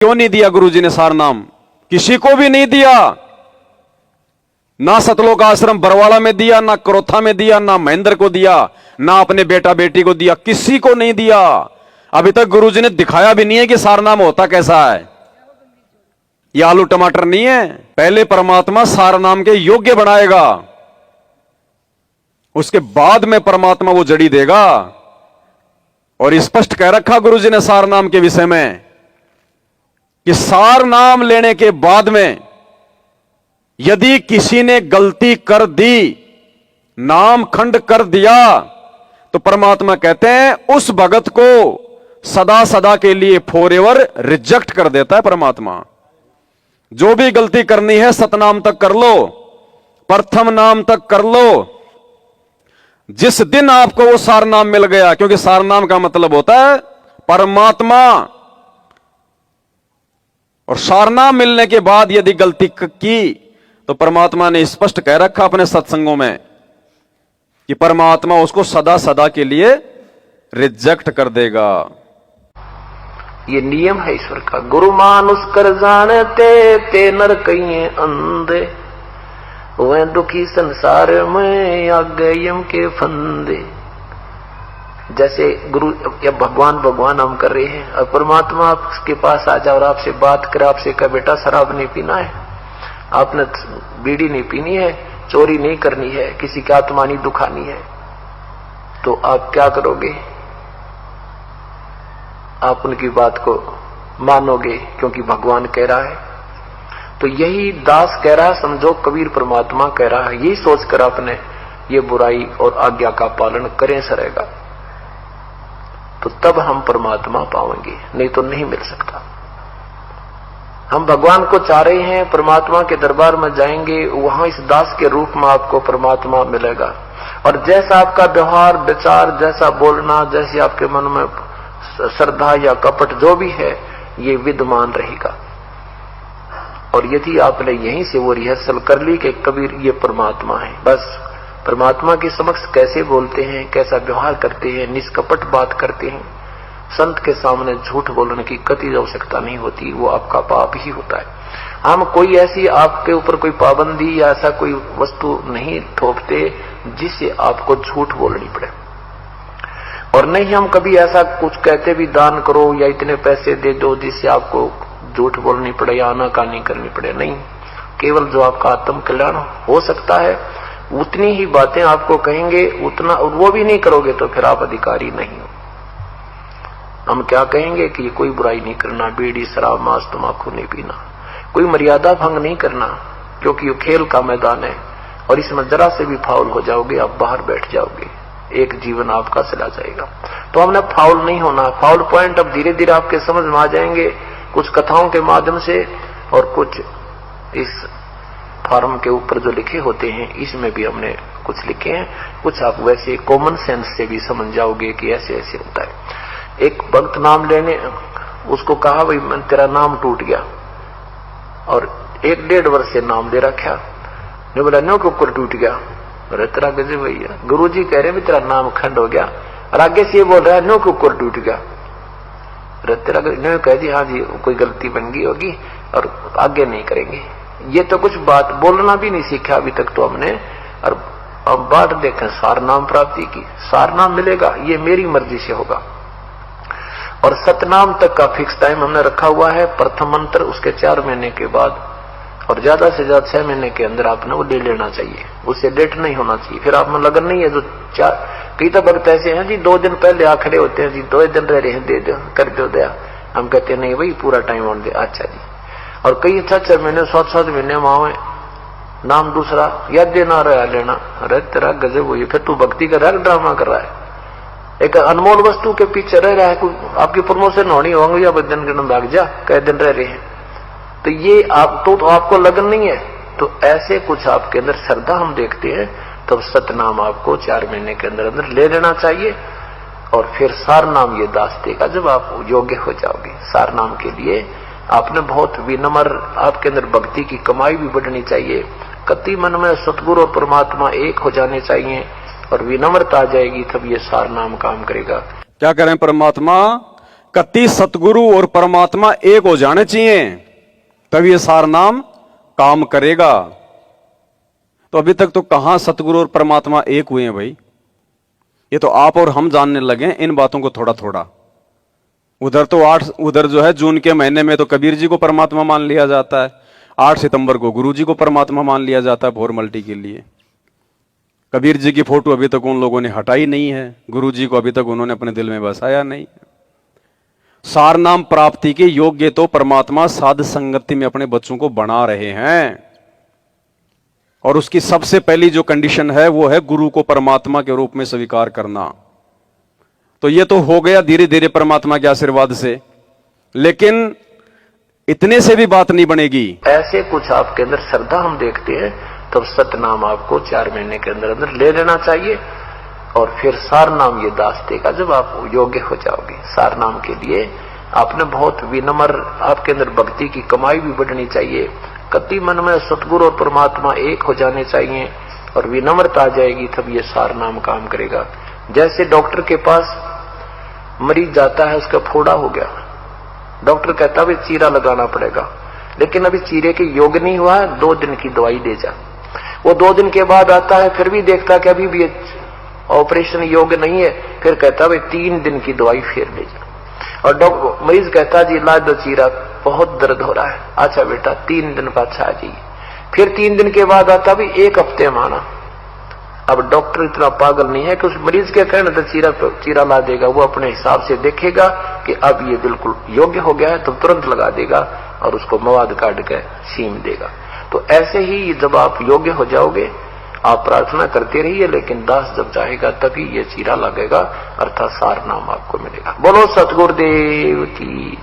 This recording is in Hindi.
क्यों नहीं दिया गुरुजी ने सार नाम? किसी को भी नहीं दिया। ना सतलोक आश्रम बरवाला में दिया, ना करोथा में दिया, ना महेंद्र को दिया, ना अपने बेटा बेटी को दिया, किसी को नहीं दिया। अभी तक गुरुजी ने दिखाया भी नहीं है कि सार नाम होता कैसा है। ये आलू टमाटर नहीं है। पहले परमात्मा सार नाम के योग्य बनाएगा, उसके बाद में परमात्मा वो जड़ी देगा। और स्पष्ट कह रखा गुरुजी ने सार नाम के विषय में कि सार नाम लेने के बाद में यदि किसी ने गलती कर दी, नाम खंड कर दिया, तो परमात्मा कहते हैं उस भगत को सदा सदा के लिए फॉरएवर रिजेक्ट कर देता है परमात्मा। जो भी गलती करनी है सतनाम तक कर लो, प्रथम नाम तक कर लो। जिस दिन आपको वो सार नाम मिल गया, क्योंकि सार नाम का मतलब होता है परमात्मा, और सार नाम मिलने के बाद यदि गलती की तो परमात्मा ने स्पष्ट कह रखा अपने सत्संगों में कि परमात्मा उसको सदा सदा के लिए रिजेक्ट कर देगा। ये नियम है ईश्वर का। गुरु मानुष कर जानते ते नर कहिए अंधे, वह दुखी संसार में आगे यम के फंदे। जैसे गुरु या भगवान भगवान हम कर रहे हैं और परमात्मा आपके पास आ जाए और आपसे बात करे, आपसे कहे बेटा शराब नहीं पीना है, आपने बीड़ी नहीं पीनी है, चोरी नहीं करनी है, किसी की आत्मा नहीं दुखानी है, तो आप क्या करोगे? आप उनकी बात को मानोगे क्योंकि भगवान कह रहा है। तो यही दास कह रहा है, समझो कबीर परमात्मा कह रहा है, यही सोचकर आपने ये बुराई और आज्ञा का पालन करें सरेगा, तो तब हम परमात्मा पाएंगे, नहीं तो नहीं मिल सकता। हम भगवान को चाह रहे हैं, परमात्मा के दरबार में जाएंगे, वहां इस दास के रूप में आपको परमात्मा मिलेगा। और जैसा आपका व्यवहार विचार, जैसा बोलना, जैसे आपके मन में श्रद्धा या कपट जो भी है, ये विद्यमान रहेगा। और यदि आपने यहीं से वो रिहर्सल कर ली कि कबीर ये परमात्मा है, बस परमात्मा के समक्ष कैसे बोलते हैं, कैसा व्यवहार करते हैं, निष्कपट बात करते हैं, संत के सामने झूठ बोलने की कतई आवश्यकता नहीं होती, वो आपका पाप ही होता है। हम कोई ऐसी आपके ऊपर कोई पाबंदी या ऐसा कोई वस्तु नहीं थोपते जिससे आपको झूठ बोलनी पड़े, और नहीं हम कभी ऐसा कुछ कहते भी दान करो या इतने पैसे दे दो जिससे आपको झूठ बोलनी पड़े या आनाकानी करनी पड़े। नहीं, केवल जो आपका आत्म कल्याण हो सकता है उतनी ही बातें आपको कहेंगे, उतना, और वो भी नहीं करोगे तो फिर आप अधिकारी नहीं हो। हम क्या कहेंगे कि कोई बुराई नहीं करना, बीड़ी शराब मांस तम्बाकू नहीं पीना, कोई मर्यादा भंग नहीं करना, क्योंकि ये खेल का मैदान है और इसमें जरा से भी फाउल हो जाओगे आप बाहर बैठ जाओगे, एक जीवन आपका चला जाएगा। तो हमने फाउल नहीं होना। फाउल पॉइंट अब धीरे धीरे आपके समझ में आ जाएंगे, कुछ कथाओं के माध्यम से और कुछ इस फॉर्म के ऊपर जो लिखे होते हैं इसमें भी हमने कुछ लिखे हैं, कुछ आप वैसे कॉमन सेंस से भी समझ जाओगे कि ऐसे ऐसे होता है। एक भक्त नाम लेने, उसको कहा भाई मैं तेरा नाम टूट गया, और 1-1.5 वर्ष से नाम दे रखा, ने बोला नो कुकर टूट गया। अरे तेरा गजब भैया, गुरु जी कह रहे तेरा नाम खंड हो गया, और आगे से ये बोल रहा है नो कुकर टूट गया। अरे तेरा ने कह दी हाँ जी कोई गलती बन गई होगी और आगे नहीं करेंगे। ये तो कुछ बात बोलना भी नहीं सीखा अभी तक तो हमने, और अब बात देखें सार नाम प्राप्ति की। सार नाम मिलेगा ये मेरी मर्जी से होगा, और सतनाम तक का फिक्स टाइम हमने रखा हुआ है। प्रथम मंत्र उसके 4 महीने के बाद, और ज्यादा से ज्यादा 6 महीने के अंदर आपने वो ले लेना चाहिए, उससे लेट नहीं होना चाहिए। फिर आप में लगन नहीं है जो कई तो भक्त ऐसे हैं जी 2 दिन पहले आ खड़े होते हैं जी, 2 दिन रह रहे हैं, दे दो कर दो दया। हम कहते हैं नहीं भाई पूरा टाइम ऑन दे, अच्छा जी। और कई 6-6 महीने 7-7 महीने मावे नाम दूसरा या देना रहा लेना। अरे तेरा गजब हुई, फिर तू भक्ति कर रहा है ड्रामा कर रहा है, एक अनमोल वस्तु के पीछे रह रहा है। आपकी प्रमोशन होनी होंगी या दिन गिन भाग जा, कई दिन रह रहे हैं, तो ये आप तो आपको लगन नहीं है। तो ऐसे कुछ आपके अंदर श्रद्धा हम देखते हैं, तब तो सतनाम आपको 4 महीने के अंदर अंदर ले लेना चाहिए। और फिर सार नाम ये दास देगा जब आप योग्य हो जाओगे। सार नाम के लिए आपने बहुत विनम्र, आपके अंदर भक्ति की कमाई भी बढ़नी चाहिए, कति मन में सतगुरु और परमात्मा एक हो जाने चाहिए, और विनम्रता आ जाएगी तब ये सार नाम काम करेगा। क्या करें परमात्मा कति सतगुरु और परमात्मा एक हो जाने चाहिए, तभी ये सार नाम काम करेगा। तो अभी तक तो कहां सतगुरु और परमात्मा एक हुए हैं भाई? ये तो आप और हम जानने लगे इन बातों को थोड़ा थोड़ा। उधर जो है जून के महीने में तो कबीर जी को परमात्मा मान लिया जाता है, 8 सितंबर को गुरु जी को परमात्मा मान लिया जाता है फॉर्मेलिटी के लिए। कबीर जी की फोटो अभी तक उन लोगों ने हटाई नहीं है, गुरु जी को अभी तक उन्होंने अपने दिल में बसाया नहीं। सार नाम प्राप्ति के योग्य तो परमात्मा साध संगति में अपने बच्चों को बना रहे हैं, और उसकी सबसे पहली जो कंडीशन है वो है गुरु को परमात्मा के रूप में स्वीकार करना। तो ये तो हो गया धीरे धीरे परमात्मा के आशीर्वाद से, लेकिन इतने से भी बात नहीं बनेगी। ऐसे कुछ आपके अंदर श्रद्धा हम देखते हैं, तब सतनाम आपको 4 महीने के अंदर अंदर ले लेना चाहिए, और फिर सार नाम ये दास देगा जब आप योग्य हो जाओगे। सार नाम के लिए आपने बहुत विनम्र, आपके अंदर भक्ति की कमाई भी बढ़नी चाहिए। कति मन में सतगुरु और परमात्मा एक हो जाने चाहिए, और विनम्रता आ जाएगी, तब ये सार नाम काम करेगा। जैसे डॉक्टर के पास मरीज जाता है, उसका फोड़ा हो गया, डॉक्टर कहता है चीरा लगाना पड़ेगा, लेकिन अभी चीरे के योग नहीं हुआ है, 2 दिन की दवाई दे जा। वो 2 दिन के बाद आता है, फिर भी देखता कि अभी भी ऑपरेशन योग्य नहीं है, फिर कहता है 3 दिन की दवाई फिर ले जा। और डॉक्टर मरीज कहता जी इलाज दो चीरा, बहुत दर्द हो रहा है। अच्छा बेटा 3 दिन बाद आ जाइए। फिर 3 दिन के बाद आता भी 1 हफ्ते में आना। अब डॉक्टर इतना पागल नहीं है कि उस मरीज के कहने तो चीरा ला देगा, वो अपने हिसाब से देखेगा कि अब ये बिल्कुल योग्य हो गया है तो तुरंत लगा देगा और उसको मवाद काट के सीम देगा। तो ऐसे ही जब आप योग्य हो जाओगे, आप प्रार्थना करते रहिए, लेकिन दास जब चाहेगा तभी ये चीरा लगेगा, अर्थात सार नाम आपको मिलेगा। बोलो सतगुरुदेव की।